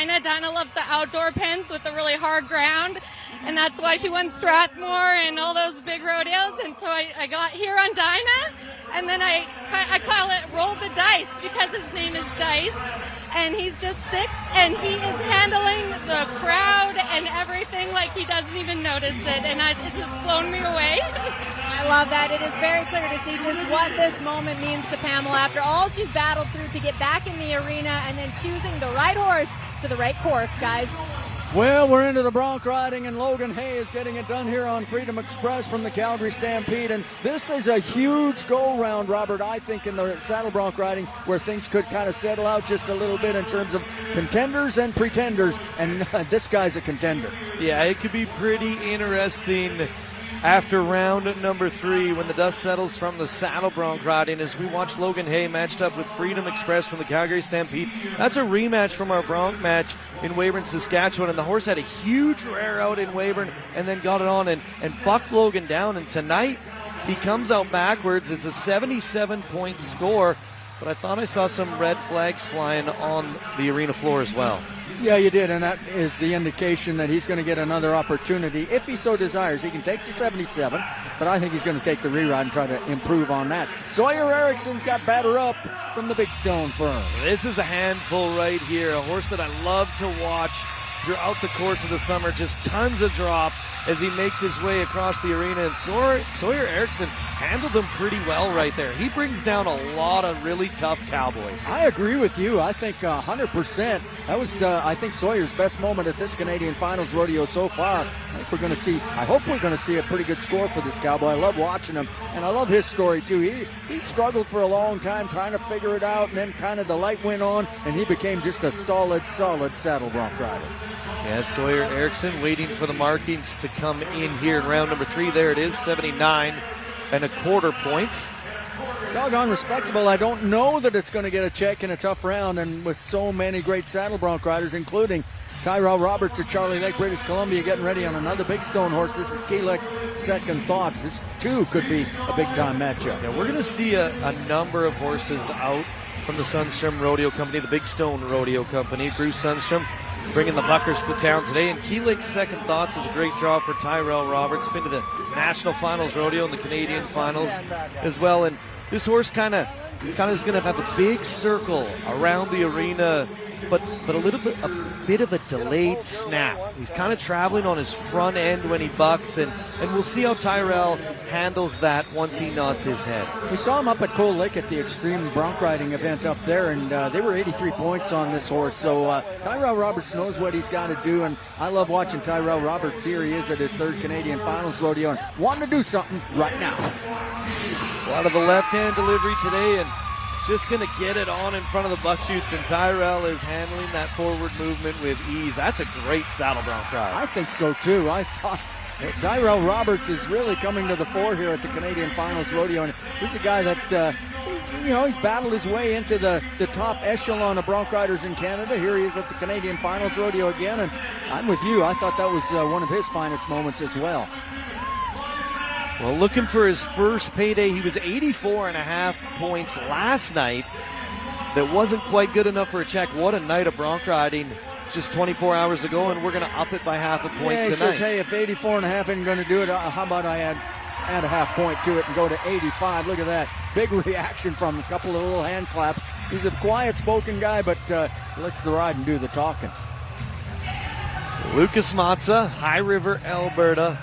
Dinah. Dinah loves the outdoor pens with the really hard ground, and that's why she won Strathmore and all those big rodeos. And so I got here on Dinah, and then I call it roll the dice because his name is Dice, and he's just 6, and he is handling the crowd and everything like he doesn't even notice it, and it's just blown me away. I love that. It is very clear to see just what this moment means to Pamela after all she's battled through to get back in the arena and then choosing the right horse for the right course, guys. Well, we're into the bronc riding, and Logan Hay is getting it done here on Freedom Express from the Calgary Stampede. And this is a huge go-round, Robert, I think, in the saddle bronc riding, where things could kind of settle out just a little bit in terms of contenders and pretenders. And this guy's a contender. Yeah, it could be pretty interesting after round number 3 when the dust settles from the saddle bronc riding as we watch Logan Hay matched up with Freedom Express from the Calgary Stampede. That's a rematch from our bronc match in Weyburn, Saskatchewan, and the horse had a huge rear out in Weyburn and then got it on and bucked Logan down, and tonight he comes out backwards. It's a 77-point score, but I thought I saw some red flags flying on the arena floor as well. Yeah, you did, and that is the indication that he's going to get another opportunity if he so desires. He can take the 77, but I think he's going to take the reride and try to improve on that. Sawyer Eirikson's got batter up from the Big Stone firm. This is a handful right here, a horse that I love to watch throughout the course of the summer. Just tons of drop as he makes his way across the arena, and Sawyer Eirikson handled him pretty well right there. He brings down a lot of really tough cowboys. I agree with you. I think 100%. That was, I think, Sawyer's best moment at this Canadian Finals rodeo so far. I hope we're going to see a pretty good score for this cowboy. I love watching him, and I love his story too. He struggled for a long time trying to figure it out, and then kind of the light went on, and he became just a solid saddle bronc rider. Yeah, Sawyer Eirikson waiting for the markings to come in here in round number 3. There it is, 79.25 points. Doggone respectable. I don't know that it's going to get a check in a tough round, and with so many great saddle bronc riders, including Tyrel Roberts of Charlie Lake, British Columbia, getting ready on another Big Stone horse. This is Keelec's Second Thoughts. This too could be a big-time matchup. Yeah, we're going to see a number of horses out from the Sundstrom Rodeo Company, the Big Stone Rodeo Company. Bruce Sundstrom bringing the Buckers to town today, and Keelec's Second Thoughts is a great draw for Tyrel Roberts. Been to the National Finals Rodeo and the Canadian Finals as well, and this horse kind of is going to have a big circle around the arena, but a bit of a delayed snap. He's kind of traveling on his front end when he bucks, and we'll see how Tyrel handles that once he nods his head. We saw him up at Cold Lake at the Extreme Bronc Riding event up there, and they were 83 points on this horse. So Tyrel Roberts knows what he's got to do, and I love watching Tyrel Roberts. Here he is at his 3rd Canadian Finals rodeo and wanting to do something right now. A lot of the left-hand delivery today, and just going to get it on in front of the buck chutes, and Tyrel is handling that forward movement with ease. That's a great saddle bronc ride. I think so too. I thought Tyrel Roberts is really coming to the fore here at the Canadian Finals rodeo, and he's a guy that he's battled his way into the top echelon of bronc riders in Canada. Here he is at the Canadian Finals rodeo again, and I'm with you. I thought that was one of his finest moments as well. Well, looking for his first payday. He was 84.5 points last night. That wasn't quite good enough for a check. What a night of bronc riding just 24 hours ago, and we're going to up it by half a point he tonight. Says, hey, if 84.5 isn't going to do it, how about I add a half point to it and go to 85. Look at that. Big reaction from a couple of little hand claps. He's a quiet-spoken guy, but lets the ride and do the talking. Lucas Macza, High River, Alberta,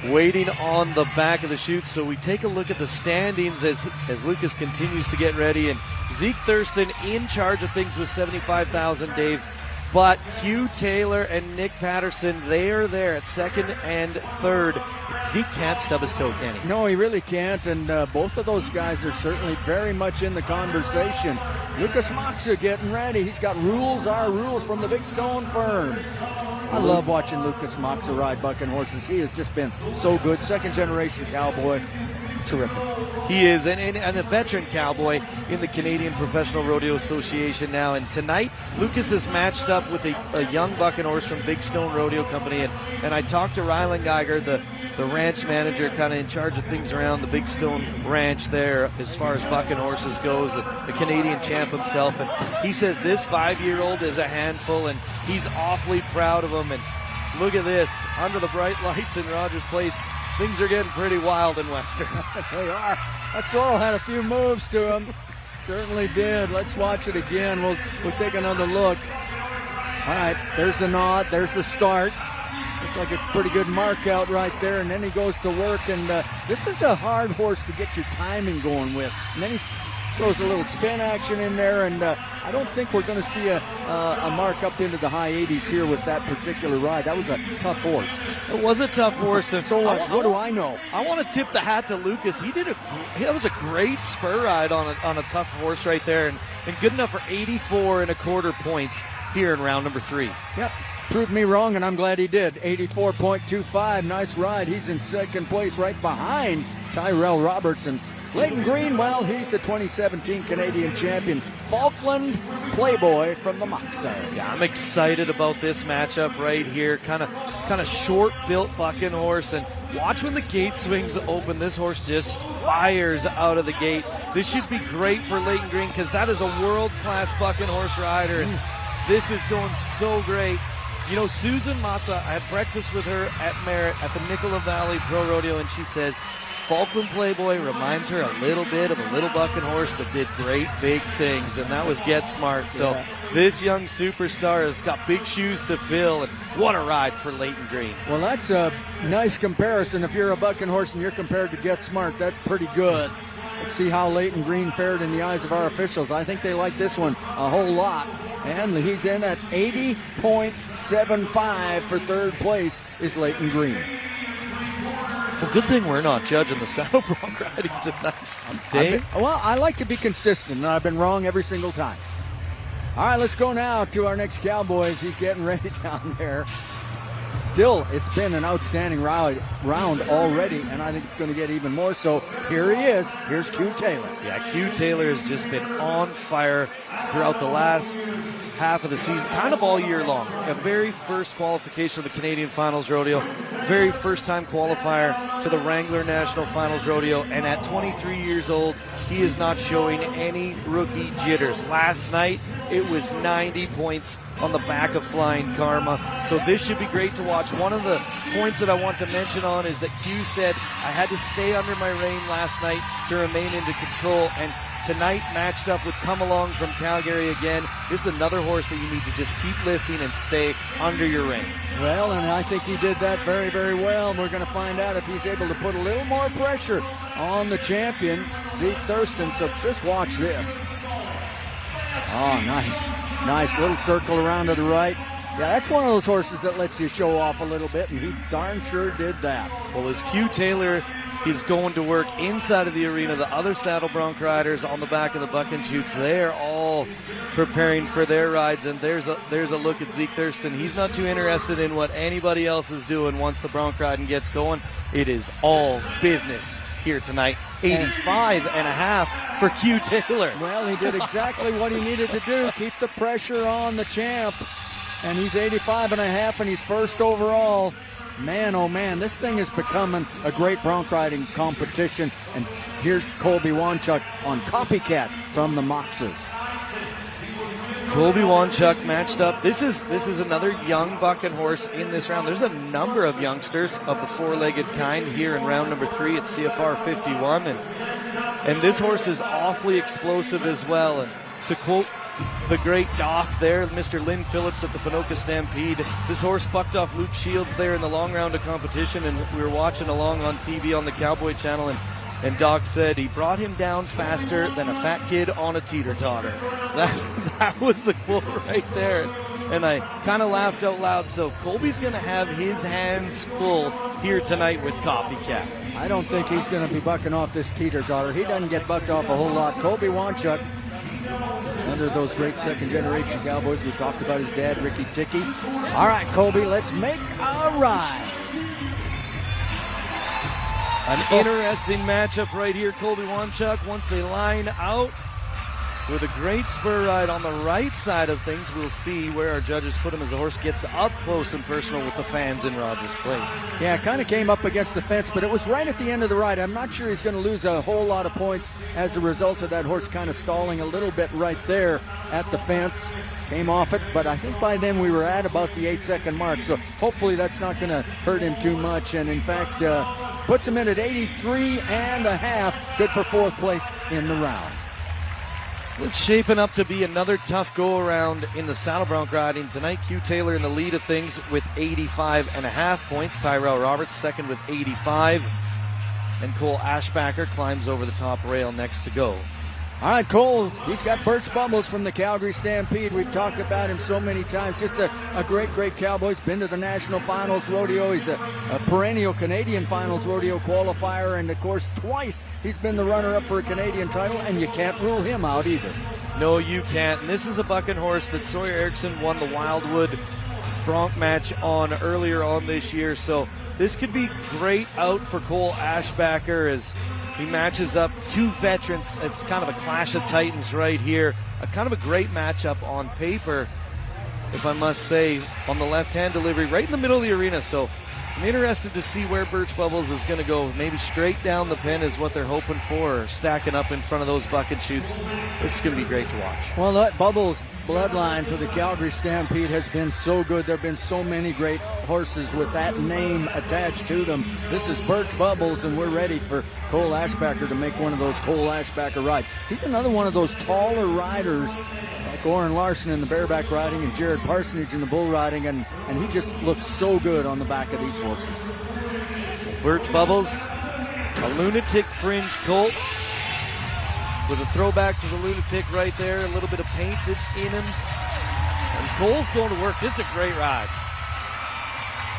waiting on the back of the chute. So we take a look at the standings as Lucas continues to get ready, and Zeke Thurston in charge of things with 75,000, Dave. But Hugh Taylor and Nick Patterson, they are there at 2nd and 3rd. Zeke can't stub his toe, can he? No, he really can't, and both of those guys are certainly very much in the conversation. Lucas Macza getting ready. He's got Our Rules from the Big Stone firm. I love watching Lucas Macza ride bucking horses. He has just been so good. 2nd generation cowboy. Terrific. He is, and a veteran cowboy in the Canadian Professional Rodeo Association now. And tonight, Lucas is matched up with a young bucking horse from Big Stone Rodeo Company. And I talked to Rylan Geiger, the the ranch manager kind of in charge of things around the Big Stone Ranch there as far as bucking horses goes, the Canadian champ himself. And he says this 5-year-old is a handful, and he's awfully proud of him. And look at this, under the bright lights in Rogers Place, things are getting pretty wild in Western. They are. That sorrel had a few moves to him. Certainly did. Let's watch it again. We'll take another look. All right, there's the nod. There's the start. Looks like a pretty good mark out right there, and then he goes to work. And this is a hard horse to get your timing going with. And then he throws a little spin action in there, and I don't think we're going to see a mark up into the high 80s here with that particular ride. That was a tough horse. It was a tough horse. And so what do I know? I want to tip the hat to Lucas. That was a great spur ride on a tough horse right there, and good enough for 84 1/4 points here in round number 3. Yep. Proved me wrong, and I'm glad he did. 84.25. Nice ride. He's in second place right behind Tyrel Roberts. And Layton Green, well, he's the 2017 Canadian champion. Falkland Playboy from the Macza. Yeah, I'm excited about this matchup right here. Kind of short-built bucking horse. And watch when the gate swings open. This horse just fires out of the gate. This should be great for Layton Green because that is a world-class bucking horse rider. And this is going so great. You know, Susan Macza, I had breakfast with her at Merritt at the Nicola Valley Pro Rodeo, and she says Falkland Playboy reminds her a little bit of a little bucking horse that did great big things, and that was Get Smart. So this young superstar has got big shoes to fill, and what a ride for Layton Green. Well, that's a nice comparison. If you're a bucking horse and you're compared to Get Smart, that's pretty good. Let's see how Layton Green fared in the eyes of our officials. I think they like this one a whole lot. And he's in at 80.75 for third place is Layton Green. Well, good thing we're not judging the saddle bronc riding tonight. I like to be consistent, and I've been wrong every single time. All right, let's go now to our next Cowboys. He's getting ready down there. Still, it's been an outstanding round already, and I think it's going to get even more so. Here he is. Here's Q Taylor. Yeah, Q Taylor has just been on fire throughout the last half of the season, kind of all year long. A very first qualification of the Canadian Finals Rodeo, very first time qualifier to the Wrangler National Finals Rodeo, and at 23 years old, he is not showing any rookie jitters. Last night, it was 90 points on the back of Flying Karma. So this should be great to watch. One of the points that I want to mention on is that Q said, I had to stay under my rein last night to remain into control. And tonight matched up with Come Along from Calgary again. This is another horse that you need to just keep lifting and stay under your rein. Well, and I think he did that very, very well. We're going to find out if he's able to put a little more pressure on the champion, Zeke Thurston. So just watch this. Oh, nice. Nice little circle around to the right. Yeah, that's one of those horses that lets you show off a little bit, and he darn sure did that. Well, as Q Taylor is going to work inside of the arena, the other saddle bronc riders on the back of the buck and shoots, they are all preparing for their rides, and there's a look at Zeke Thurston. He's not too interested in what anybody else is doing once the bronc riding gets going. It is all business here tonight. 85.5 for Q Taylor. Well, he did exactly what he needed to do, keep the pressure on the champ. And he's 85.5, and he's first overall. Man, oh man, this thing is becoming a great bronc riding competition. And here's Kolby Wanchuk on Copycat from the Maczas. Kolby Wanchuk matched up. This is another young bucking horse in this round. There's a number of youngsters of the four-legged kind here in round number 3 at CFR 51. And this horse is awfully explosive as well. And to quote the great doc there, Mr. Lynn Phillips at the Ponoka Stampede, this horse bucked off Luke Shields there in the long round of competition, and we were watching along on TV on the Cowboy Channel, and Doc said he brought him down faster than a fat kid on a teeter-totter. That was the quote right there, and I kind of laughed out loud. So Kolby's going to have his hands full here tonight with Copycat. I don't think he's going to be bucking off this teeter-totter. He doesn't get bucked off a whole lot. Kolby Wanchuk, under those great second-generation Cowboys. We talked about his dad, Ricky Ticky. All right, Kolby, let's make a ride. An interesting matchup right here. Kolby Wanchuk, once they line out, with a great spur ride on the right side of things. We'll see where our judges put him as the horse gets up close and personal with the fans in Rogers Place. Yeah, kind of came up against the fence, but it was right at the end of the ride. I'm not sure he's going to lose a whole lot of points as a result of that horse kind of stalling a little bit right there at the fence. Came off it, but I think by then we were at about the 8-second mark, so hopefully that's not going to hurt him too much, and in fact puts him in at 83.5, good for 4th place in the round. It's shaping up to be another tough go-around in the saddle bronc riding tonight. Q Taylor in the lead of things with 85.5 points. Tyrel Roberts second with 85. And Cole Ashbacker climbs over the top rail next to go. All right, Cole, he's got Birch Bubbles from the Calgary Stampede. We've talked about him so many times. Just a great cowboy. He's been to the National Finals Rodeo. He's a perennial Canadian Finals Rodeo qualifier. And, of course, twice he's been the runner-up for a Canadian title, and you can't rule him out either. No, you can't. And this is a bucking horse that Sawyer Eirikson won the Wildwood bronc match on earlier on this year. So this could be great out for Cole Ashbacker as he matches up two veterans. It's kind of a clash of titans right here. A kind of a great matchup on paper, if I must say, on the left-hand delivery, right in the middle of the arena. So I'm interested to see where Birch Bubbles is going to go. Maybe straight down the pen is what they're hoping for, or stacking up in front of those bucket chutes. This is going to be great to watch. Well, that Bubbles bloodline for the Calgary Stampede has been so good. There have been so many great horses with that name attached to them. This is Birch Bubbles, and we're ready for Cole Ashbacker to make one of those Cole Ashbacker rides. He's another one of those taller riders, like Oren Larson in the bareback riding and Jared Parsonage in the bull riding, and he just looks so good on the back of these horses. Birch Bubbles, a lunatic fringe colt, with a throwback to the lunatic right there, a little bit of painted in him. And Cole's going to work. This is a great ride.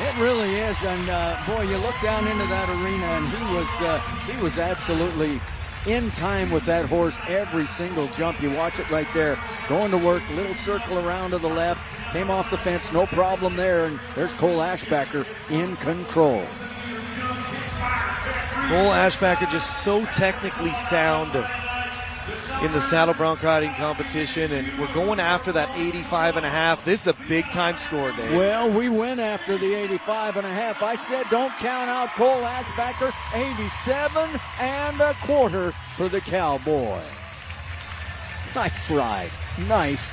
It really is, and boy, you look down into that arena, and he was absolutely in time with that horse every single jump. You watch it right there, going to work, little circle around to the left, came off the fence, no problem there, and there's Cole Ashbacker in control. Cole Ashbacker just so technically sound in the saddle bronc riding competition, and we're going after that 85.5. This is a big-time score, Dave. Well, we went after the 85.5. I said don't count out Cole Ashbacker. 87.25 for the Cowboy. Nice ride. Nice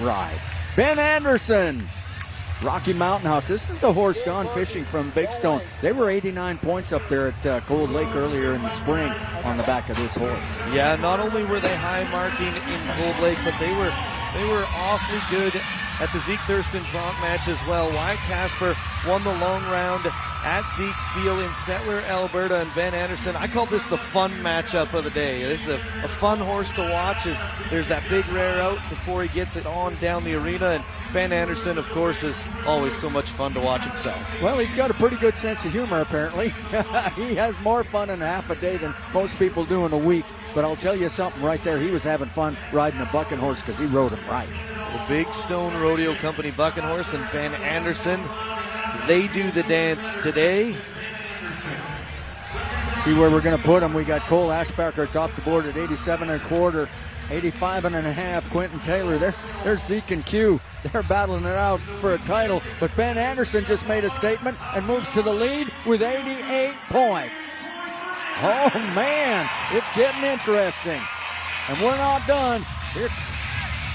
ride. Ben Anderson, Rocky Mountain House. This is a horse gone fishing from Big Stone. They were 89 points up there at Cold Lake earlier in the spring on the back of this horse. Yeah, not only were they high marking in Cold Lake, but they were awfully good at the Zeke Thurston bronc match as well. Wyatt Casper won the long round at Zeke's Field in Stettler, Alberta, and Ben Anderson. I call this the fun matchup of the day. This is a fun horse to watch as there's that big rare out before he gets it on down the arena, and Ben Anderson, of course, is always so much fun to watch himself. Well, he's got a pretty good sense of humor, apparently. He has more fun in a half a day than most people do in a week, but I'll tell you something right there. He was having fun riding a bucking horse because he rode him right. The Big Stone Rodeo Company bucking horse and Ben Anderson, they do the dance today. Let's see where we're going to put him. We got Cole Ashbacker atop the board at 87.25, 85.5. Quinten Taylor. There's Zeke and Q. They're battling it out for a title, but Ben Anderson just made a statement and moves to the lead with 88 points. Oh man, it's getting interesting, and we're not done.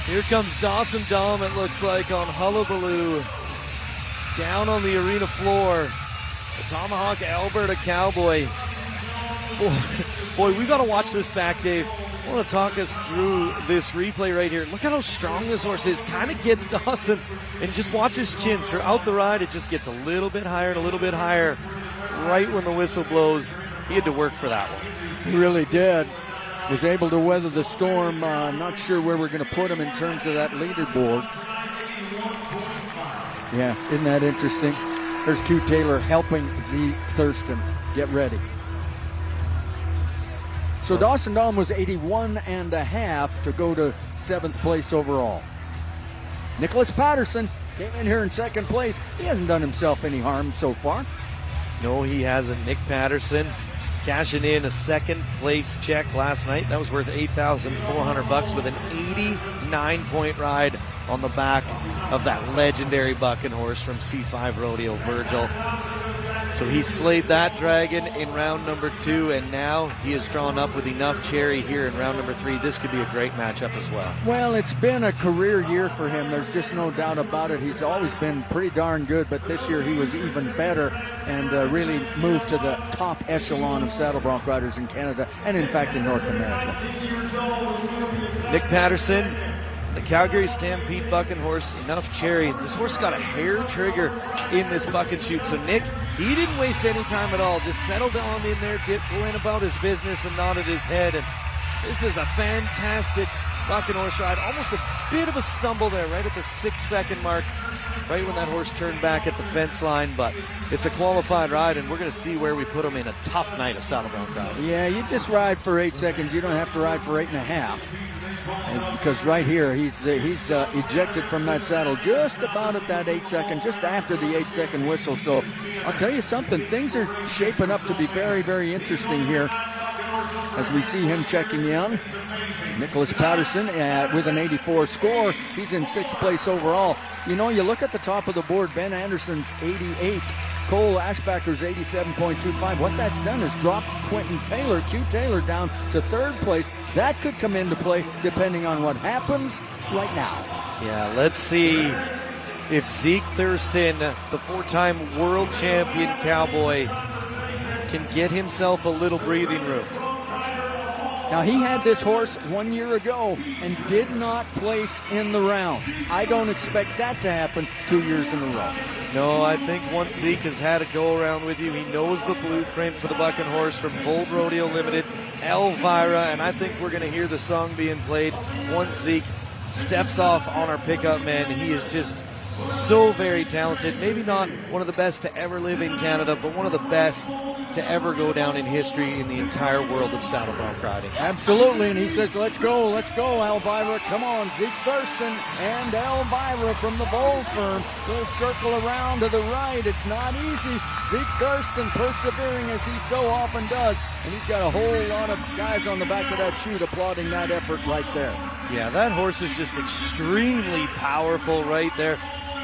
Here comes Dawson Dahm, it looks like, on Hullabaloo. Down on the arena floor. The Tomahawk Alberta Cowboy. Boy, we got to watch this back, Dave. I want to talk us through this replay right here. Look at how strong this horse is. Kind of gets Dawson, and just watch his chin. Throughout the ride, it just gets a little bit higher and a little bit higher. Right when the whistle blows, he had to work for that one. He really did. Was able to weather the storm. Not sure where we're going to put him in terms of that leaderboard. Yeah, isn't that interesting? There's Q Taylor helping Zeke Thurston get ready. So Dawson Dahm was 81.5 to go to 7th place overall. Nicholas Patterson came in here in 2nd place. He hasn't done himself any harm so far. No, he hasn't. Nick Patterson cashing in a second place check last night. That was worth $8,400 with an 89-point ride on the back of that legendary bucking horse from C5 Rodeo, Virgil. So he slayed that dragon in round number 2, and now he is drawn up with enough cherry here in round number 3. This could be a great matchup as well. Well, it's been a career year for him. There's just no doubt about it. He's always been pretty darn good, but this year he was even better and really moved to the top echelon of saddle bronc riders in Canada and, in fact, in North America. Nick Patterson, the Calgary Stampede bucking horse, enough cherry. This horse got a hair trigger in this buck and shoot. So Nick, he didn't waste any time at all. Just settled down in there, went about his business and nodded his head. And this is a fantastic bucking horse ride. Almost a bit of a stumble there right at the 6-second mark, right when that horse turned back at the fence line. But it's a qualified ride, and we're going to see where we put him in a tough night of saddle bronc riding. Yeah, you just ride for 8 seconds. You don't have to ride for 8.5. Because right here, he's ejected from that saddle just about at that 8-second, just after the 8-second whistle. So I'll tell you something, things are shaping up to be very, very interesting here as we see him checking in. Nicholas Patterson with an 84 score. He's in 6th place overall. You know, you look at the top of the board, Ben Anderson's 88. Cole Ashbacker's 87.25. What that's done is dropped Quinten Taylor, Q Taylor, down to 3rd place. That could come into play depending on what happens right now. Yeah, let's see if Zeke Thurston, the 4-time world champion cowboy, can get himself a little breathing room. Now, he had this horse 1 year ago and did not place in the round. I don't expect that to happen 2 years in a row. No, I think once Zeke has had a go-around with you, he knows the blueprint for the bucking horse from Fold Rodeo Limited, Elvira, and I think we're going to hear the song being played once Zeke steps off on our pickup man. He is just so very talented. Maybe not one of the best to ever live in Canada, but one of the best to ever go down in history in the entire world of saddle bronc riding. Absolutely, and he says, let's go, Elvira. Come on, Zeke Thurston and Elvira from the Bowl firm. Little circle around to the right. It's not easy. Zeke Thurston persevering as he so often does, and he's got a whole lot of guys on the back of that chute applauding that effort right there. Yeah, that horse is just extremely powerful right there.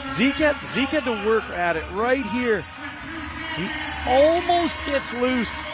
Zeke had to work at it right here. He almost gets loose,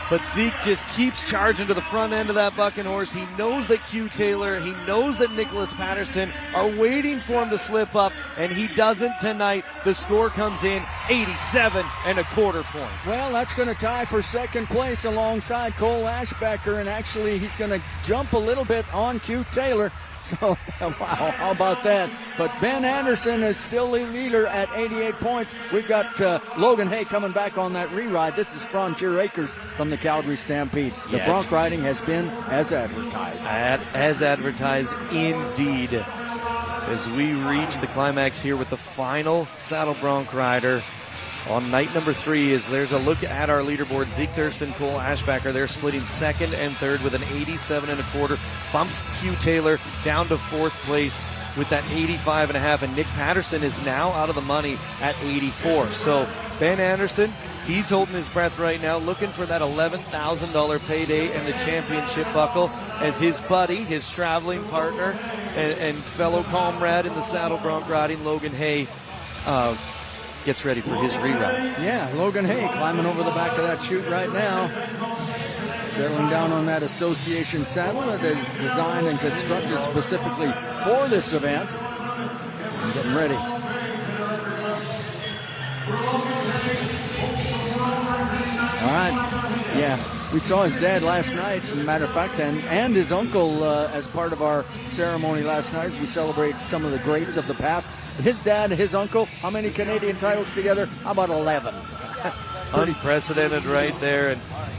but Zeke just keeps charging to the front end of that bucking horse. He knows that Q Taylor, he knows that Nicholas Patterson are waiting for him to slip up, and he doesn't tonight. The score comes in 87.25 points. Well, that's going to tie for 2nd place alongside Cole Ashbacker, and actually he's going to jump a little bit on Q Taylor. So, wow, how about that? But Ben Anderson is still the leader at 88 points. We've got Logan Hay coming back on that reride. This is Frontier Acres from the Calgary Stampede. The bronc riding has been as advertised. As advertised, indeed. As we reach the climax here with the final saddle bronc rider on night number 3, is there's a look at our leaderboard. Zeke Thurston, Cole Ashbacker, they're splitting 2nd and 3rd with an 87.25. Bumps Q Taylor down to 4th place with that 85.5, and Nick Patterson is now out of the money at 84. So Ben Anderson, he's holding his breath right now, looking for that $11,000 payday and the championship buckle as his buddy, his traveling partner, and fellow comrade in the saddle bronc riding, Logan Hay, gets ready for his reride. Yeah, Logan Hay climbing over the back of that chute right now. Settling down on that association saddle that is designed and constructed specifically for this event. And getting ready. All right. Yeah, we saw his dad last night, matter of fact, and his uncle as part of our ceremony last night as we celebrate some of the greats of the past. His dad and his uncle, how many Canadian titles together? How about 11? Unprecedented right there.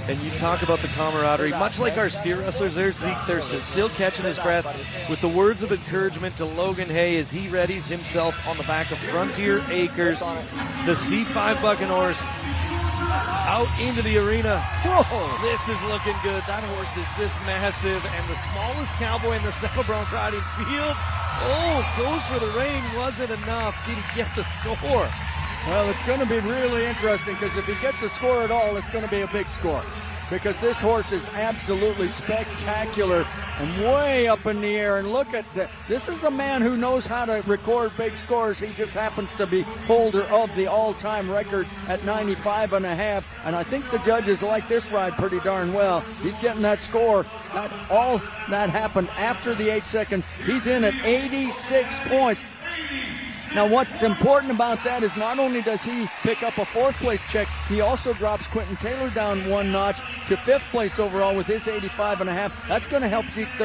And you talk about the camaraderie. Much like our steer wrestlers, there's Zeke Thurston still catching his breath with the words of encouragement to Logan Hay as he readies himself on the back of Frontier Acres. The C5 bucking horse out into the arena. Whoa, this is looking good. That horse is just massive, and the smallest cowboy in the saddle bronc riding field. Oh, goes for the rein. Wasn't enough. Didn't get the score. Well, it's going to be really interesting because if he gets a score at all, it's going to be a big score. because this horse is absolutely spectacular and way up in the air. And look at that. This is a man who knows how to record big scores. He just happens to be holder of the all-time record at 95.5. And I think the judges like this ride pretty darn well. He's getting that score. Not all that happened after the 8 seconds. He's in at 86 points. Now, what's important about that is not only does he pick up a 4th place check, he also drops Quinten Taylor down 1 notch to 5th place overall with his 85.5. That's going to help Zeke